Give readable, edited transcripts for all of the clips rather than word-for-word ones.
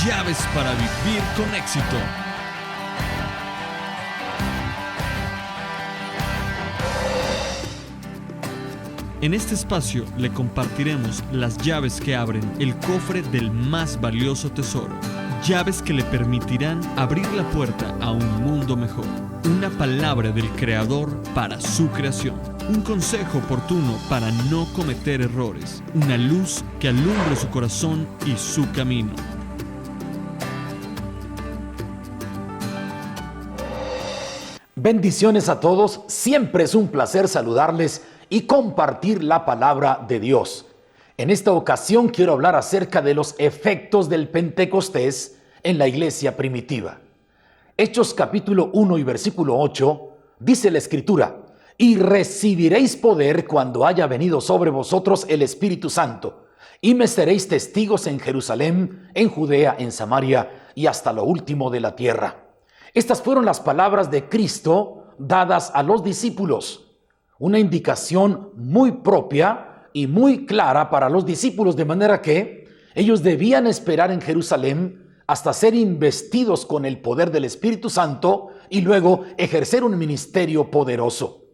Llaves para vivir con éxito. En este espacio le compartiremos las llaves que abren el cofre del más valioso tesoro. Llaves que le permitirán abrir la puerta a un mundo mejor. Una palabra del Creador para su creación. Un consejo oportuno para no cometer errores. Una luz que alumbre su corazón y su camino. Bendiciones a todos. Siempre es un placer saludarles y compartir la palabra de Dios. En esta ocasión quiero hablar acerca de los efectos del Pentecostés en la iglesia primitiva. Hechos capítulo 1 y versículo 8 dice la Escritura: y recibiréis poder cuando haya venido sobre vosotros el Espíritu Santo, y me seréis testigos en Jerusalén, en Judea, en Samaria y hasta lo último de la tierra. Estas fueron las palabras de Cristo dadas a los discípulos. Una indicación muy propia y muy clara para los discípulos, de manera que ellos debían esperar en Jerusalén hasta ser investidos con el poder del Espíritu Santo y luego ejercer un ministerio poderoso.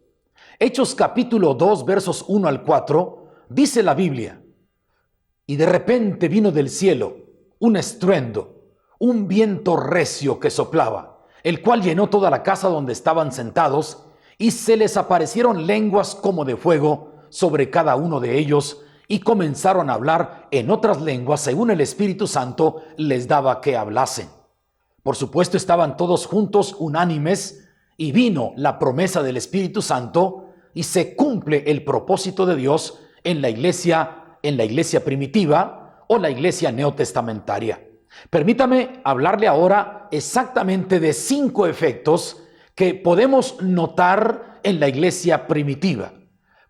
Hechos capítulo 2 versos 1 al 4 dice la Biblia: y de repente vino del cielo un estruendo, un viento recio que soplaba, el cual llenó toda la casa donde estaban sentados, y se les aparecieron lenguas como de fuego sobre cada uno de ellos, y comenzaron a hablar en otras lenguas según el Espíritu Santo les daba que hablasen. Por supuesto, estaban todos juntos unánimes, y vino la promesa del Espíritu Santo, y se cumple el propósito de Dios en la iglesia primitiva o la iglesia neotestamentaria. Permítame hablarle ahora exactamente de 5 efectos que podemos notar en la iglesia primitiva.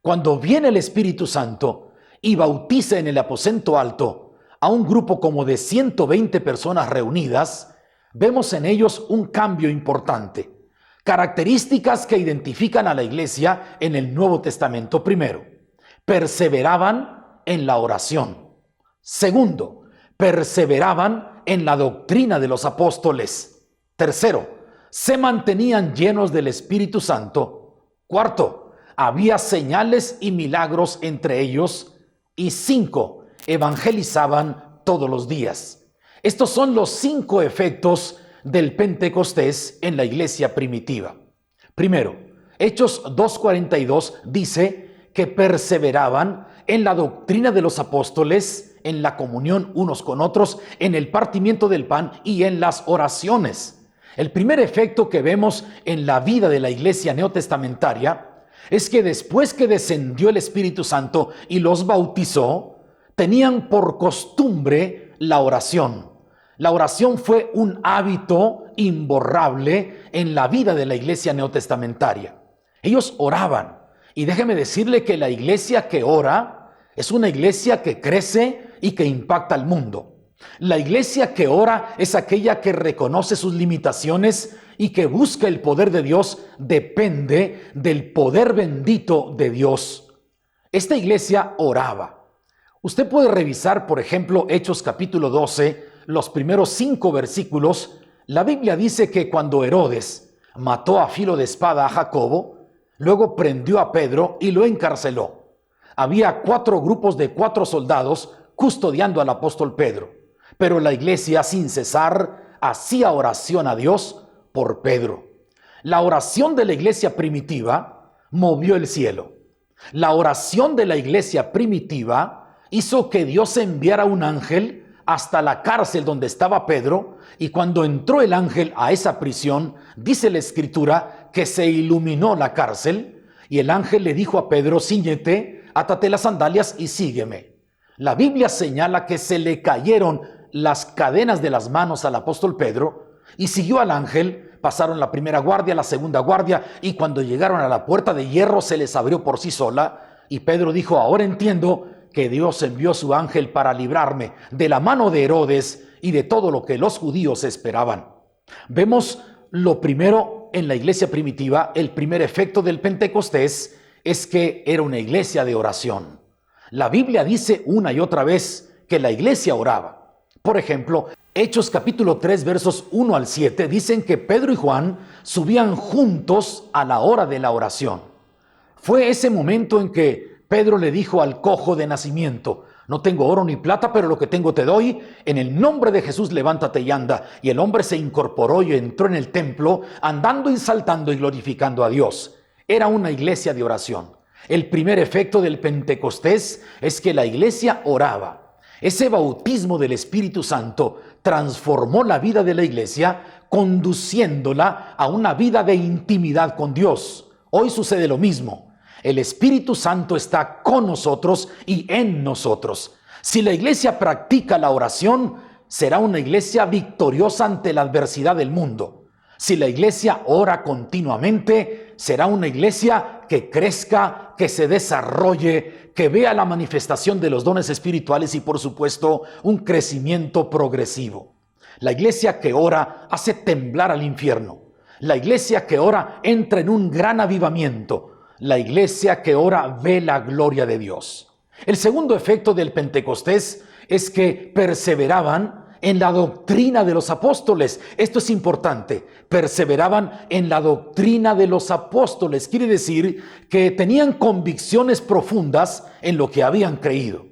Cuando viene el Espíritu Santo y bautiza en el aposento alto a un grupo como de 120 personas reunidas, vemos en ellos un cambio importante. Características que identifican a la iglesia en el Nuevo Testamento. Primero, perseveraban en la oración. Segundo, perseveraban en la doctrina de los apóstoles. Tercero, se mantenían llenos del Espíritu Santo. Cuarto, había señales y milagros entre ellos. Y 5, evangelizaban todos los días. Estos son los 5 efectos del Pentecostés en la iglesia primitiva. Primero, Hechos 2:42 dice que perseveraban en la doctrina de los apóstoles, en la comunión unos con otros, en el partimiento del pan y en las oraciones. El primer efecto que vemos en la vida de la iglesia neotestamentaria es que después que descendió el Espíritu Santo y los bautizó, tenían por costumbre la oración. La oración fue un hábito imborrable en la vida de la iglesia neotestamentaria. Ellos oraban, y déjeme decirle que la iglesia que ora es una iglesia que crece y que impacta al mundo. La iglesia que ora es aquella que reconoce sus limitaciones y que busca el poder de Dios, depende del poder bendito de Dios. Esta iglesia oraba. Usted puede revisar, por ejemplo, Hechos capítulo 12, los primeros 5 versículos. La Biblia dice que cuando Herodes mató a filo de espada a Jacobo, luego prendió a Pedro y lo encarceló. Había 4 grupos de 4 soldados custodiando al apóstol Pedro, pero la iglesia sin cesar hacía oración a Dios por Pedro. La oración de la iglesia primitiva movió el cielo. La oración de la iglesia primitiva hizo que Dios enviara un ángel hasta la cárcel donde estaba Pedro, y cuando entró el ángel a esa prisión, dice la Escritura que se iluminó la cárcel, y el ángel le dijo a Pedro: cíñete, átate las sandalias y sígueme. La Biblia señala que se le cayeron las cadenas de las manos al apóstol Pedro y siguió al ángel. Pasaron la primera guardia, la segunda guardia, y cuando llegaron a la puerta de hierro se les abrió por sí sola, y Pedro dijo: ahora entiendo que Dios envió su ángel para librarme de la mano de Herodes y de todo lo que los judíos esperaban. Vemos lo primero en la iglesia primitiva. El primer efecto del Pentecostés es que era una iglesia de oración. La Biblia dice una y otra vez que la iglesia oraba. Por ejemplo, Hechos capítulo 3 versos 1 al 7 dicen que Pedro y Juan subían juntos a la hora de la oración. Fue ese momento en que Pedro le dijo al cojo de nacimiento: no tengo oro ni plata, pero lo que tengo te doy. En el nombre de Jesús, levántate y anda. Y el hombre se incorporó y entró en el templo, andando y saltando y glorificando a Dios. Era una iglesia de oración. El primer efecto del Pentecostés es que la iglesia oraba. Ese bautismo del Espíritu Santo transformó la vida de la iglesia, conduciéndola a una vida de intimidad con Dios. Hoy sucede lo mismo. El Espíritu Santo está con nosotros y en nosotros. Si la iglesia practica la oración, será una iglesia victoriosa ante la adversidad del mundo. Si la iglesia ora continuamente, será una iglesia que crezca, que se desarrolle, que vea la manifestación de los dones espirituales y, por supuesto, un crecimiento progresivo. La iglesia que ora hace temblar al infierno. La iglesia que ora entra en un gran avivamiento. La iglesia que ora ve la gloria de Dios. El segundo efecto del Pentecostés es que perseveraban en la doctrina de los apóstoles. Esto es importante. Perseveraban en la doctrina de los apóstoles. Quiere decir que tenían convicciones profundas en lo que habían creído.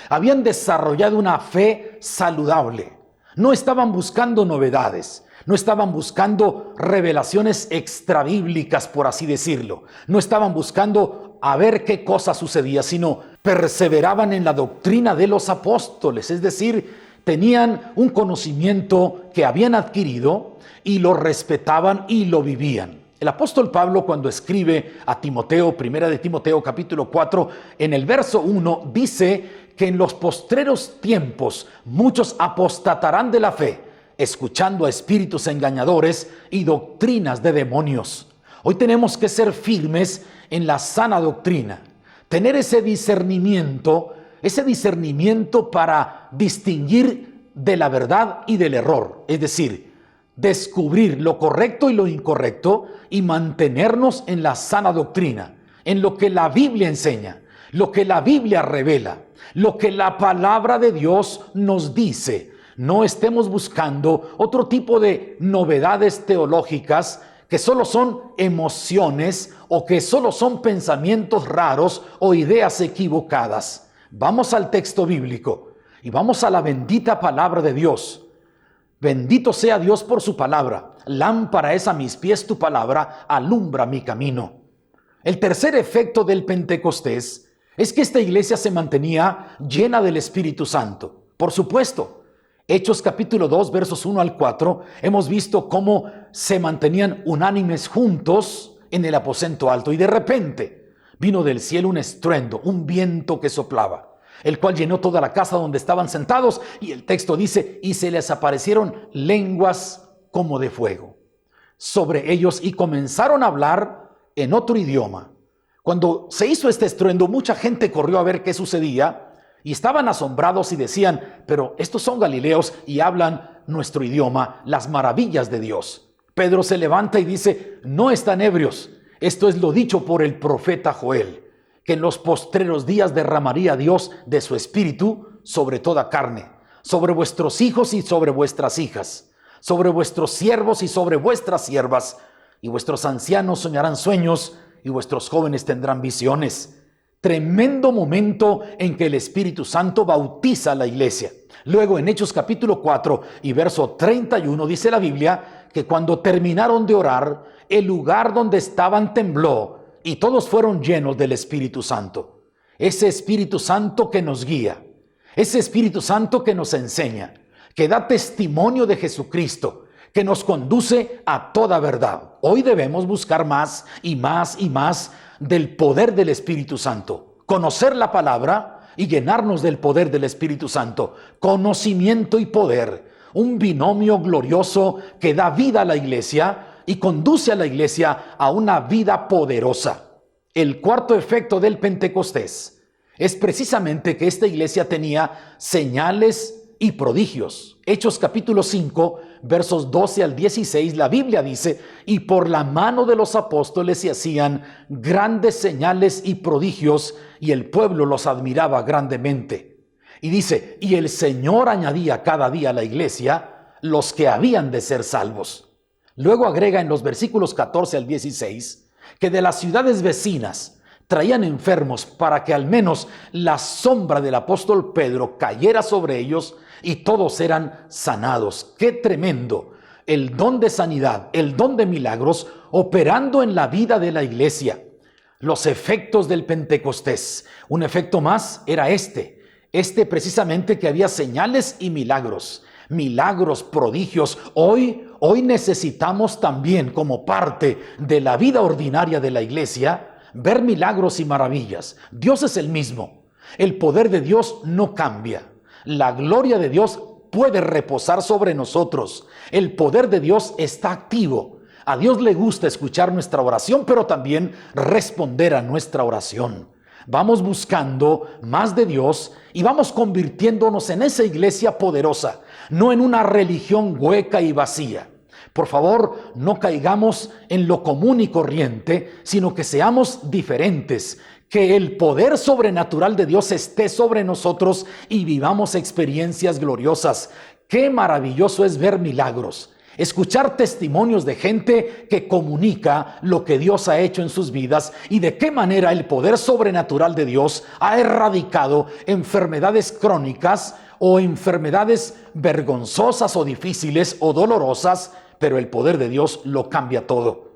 Habían desarrollado una fe saludable. No estaban buscando novedades. No estaban buscando revelaciones extrabíblicas, por así decirlo. No estaban buscando a ver qué cosa sucedía, sino perseveraban en la doctrina de los apóstoles. Es decir, tenían un conocimiento que habían adquirido y lo respetaban y lo vivían. El apóstol Pablo, cuando escribe a Timoteo, primera de Timoteo capítulo 4, en el verso 1, dice que en los postreros tiempos muchos apostatarán de la fe, escuchando a espíritus engañadores y doctrinas de demonios. Hoy tenemos que ser firmes en la sana doctrina, tener ese discernimiento para distinguir de la verdad y del error, es decir, descubrir lo correcto y lo incorrecto y mantenernos en la sana doctrina, en lo que la Biblia enseña, lo que la Biblia revela, lo que la palabra de Dios nos dice. No estemos buscando otro tipo de novedades teológicas que solo son emociones o que solo son pensamientos raros o ideas equivocadas. Vamos al texto bíblico y vamos a la bendita palabra de Dios. Bendito sea Dios por su palabra. Lámpara es a mis pies tu palabra, alumbra mi camino. El tercer efecto del Pentecostés es que esta iglesia se mantenía llena del Espíritu Santo. Por supuesto, Hechos capítulo 2, versos 1 al 4, hemos visto cómo se mantenían unánimes juntos en el aposento alto y de repente vino del cielo un estruendo, un viento que soplaba, el cual llenó toda la casa donde estaban sentados y el texto dice, y se les aparecieron lenguas como de fuego sobre ellos y comenzaron a hablar en otro idioma. Cuando se hizo este estruendo, mucha gente corrió a ver qué sucedía. Y estaban asombrados y decían, pero estos son galileos y hablan nuestro idioma, las maravillas de Dios. Pedro se levanta y dice, no están ebrios. Esto es lo dicho por el profeta Joel, que en los postreros días derramaría Dios de su espíritu sobre toda carne, sobre vuestros hijos y sobre vuestras hijas, sobre vuestros siervos y sobre vuestras siervas, y vuestros ancianos soñarán sueños y vuestros jóvenes tendrán visiones. Tremendo momento en que el Espíritu Santo bautiza a la iglesia. Luego en Hechos capítulo 4 y verso 31 dice la Biblia que cuando terminaron de orar, el lugar donde estaban tembló y todos fueron llenos del Espíritu Santo. Ese Espíritu Santo que nos guía, ese Espíritu Santo que nos enseña, que da testimonio de Jesucristo, que nos conduce a toda verdad. Hoy debemos buscar más y más y más del poder del Espíritu Santo, conocer la palabra y llenarnos del poder del Espíritu Santo, conocimiento y poder, un binomio glorioso que da vida a la iglesia y conduce a la iglesia a una vida poderosa. El cuarto efecto del Pentecostés es precisamente que esta iglesia tenía señales y prodigios. Hechos capítulo 5, versos 12 al 16, la Biblia dice, y por la mano de los apóstoles se hacían grandes señales y prodigios, y el pueblo los admiraba grandemente. Y dice, y el Señor añadía cada día a la iglesia los que habían de ser salvos. Luego agrega en los versículos 14 al 16 que de las ciudades vecinas traían enfermos para que al menos la sombra del apóstol Pedro cayera sobre ellos y todos eran sanados. ¡Qué tremendo! El don de sanidad, el don de milagros operando en la vida de la iglesia. Los efectos del Pentecostés. Un efecto más era este precisamente que había señales y milagros. Milagros, prodigios. Hoy necesitamos también, como parte de la vida ordinaria de la iglesia, ver milagros y maravillas. Dios es el mismo. El poder de Dios no cambia. La gloria de Dios puede reposar sobre nosotros. El poder de Dios está activo. A Dios le gusta escuchar nuestra oración, pero también responder a nuestra oración. Vamos buscando más de Dios y vamos convirtiéndonos en esa iglesia poderosa, no en una religión hueca y vacía. Por favor, no caigamos en lo común y corriente, sino que seamos diferentes, que el poder sobrenatural de Dios esté sobre nosotros y vivamos experiencias gloriosas. Qué maravilloso es ver milagros. Escuchar testimonios de gente que comunica lo que Dios ha hecho en sus vidas y de qué manera el poder sobrenatural de Dios ha erradicado enfermedades crónicas o enfermedades vergonzosas o difíciles o dolorosas, pero el poder de Dios lo cambia todo.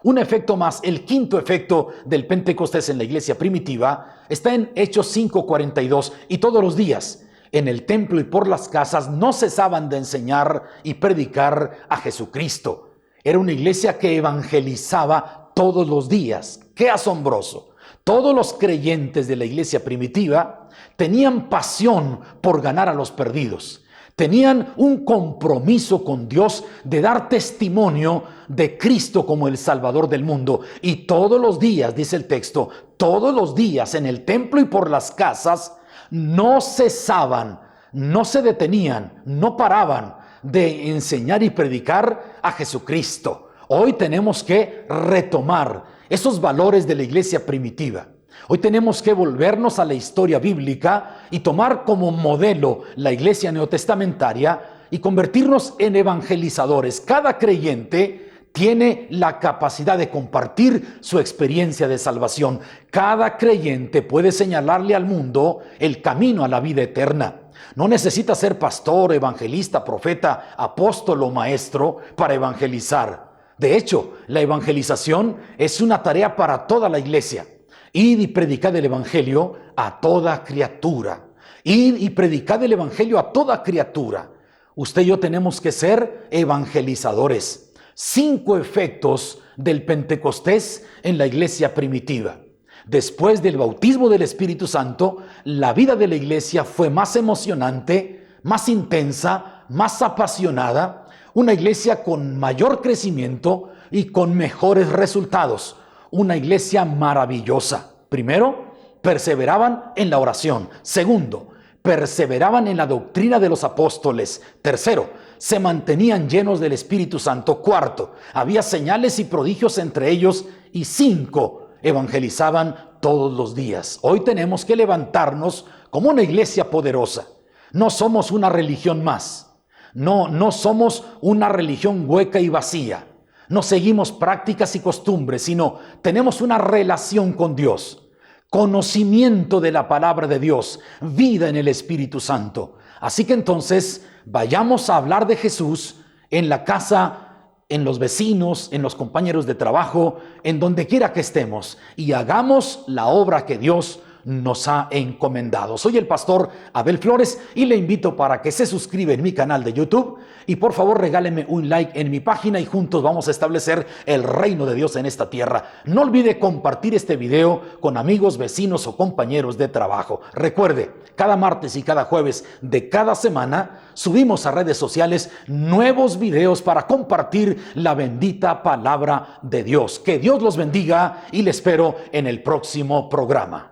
Un efecto más, el quinto efecto del Pentecostés en la iglesia primitiva, está en Hechos 5:42, y todos los días en el templo y por las casas no cesaban de enseñar y predicar a Jesucristo. Era una iglesia que evangelizaba todos los días. ¡Qué asombroso! Todos los creyentes de la iglesia primitiva tenían pasión por ganar a los perdidos. Tenían un compromiso con Dios de dar testimonio de Cristo como el Salvador del mundo. Y todos los días, dice el texto, todos los días en el templo y por las casas, no cesaban, no se detenían, no paraban de enseñar y predicar a Jesucristo. Hoy tenemos que retomar esos valores de la iglesia primitiva. Hoy tenemos que volvernos a la historia bíblica y tomar como modelo la iglesia neotestamentaria y convertirnos en evangelizadores. Cada creyente tiene la capacidad de compartir su experiencia de salvación. Cada creyente puede señalarle al mundo el camino a la vida eterna. No necesita ser pastor, evangelista, profeta, apóstol o maestro para evangelizar. De hecho, la evangelización es una tarea para toda la iglesia. Id y predicad el evangelio a toda criatura. Id y predicad el evangelio a toda criatura. Usted y yo tenemos que ser evangelizadores. 5 efectos del Pentecostés en la iglesia primitiva. Después del bautismo del Espíritu Santo, la vida de la iglesia fue más emocionante, más intensa, más apasionada, una iglesia con mayor crecimiento y con mejores resultados, una iglesia maravillosa. Primero, perseveraban en la oración. Segundo, perseveraban en la doctrina de los apóstoles. Tercero, se mantenían llenos del Espíritu Santo. Cuarto, había señales y prodigios entre ellos. Y 5, evangelizaban todos los días. Hoy tenemos que levantarnos como una iglesia poderosa. No somos una religión más. No somos una religión hueca y vacía. No seguimos prácticas y costumbres, sino tenemos una relación con Dios. Conocimiento de la palabra de Dios, vida en el Espíritu Santo. Así que entonces vayamos a hablar de Jesús en la casa, en los vecinos, en los compañeros de trabajo, en donde quiera que estemos, y hagamos la obra que Dios nos ha encomendado. Soy el pastor Abel Flores y le invito para que se suscriba en mi canal de YouTube y por favor regáleme un like en mi página y juntos vamos a establecer el reino de Dios en esta tierra. No olvide compartir este video con amigos, vecinos o compañeros de trabajo. Recuerde, cada martes y cada jueves de cada semana subimos a redes sociales nuevos videos para compartir la bendita palabra de Dios. Que Dios los bendiga y le espero en el próximo programa.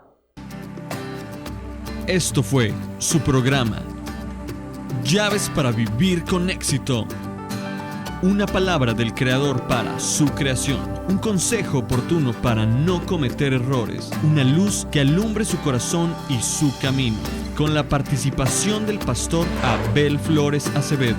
Esto fue su programa, Llaves para Vivir con Éxito. Una palabra del Creador para su creación. Un consejo oportuno para no cometer errores. Una luz que alumbre su corazón y su camino. con la participación del pastor Abel Flores Acevedo.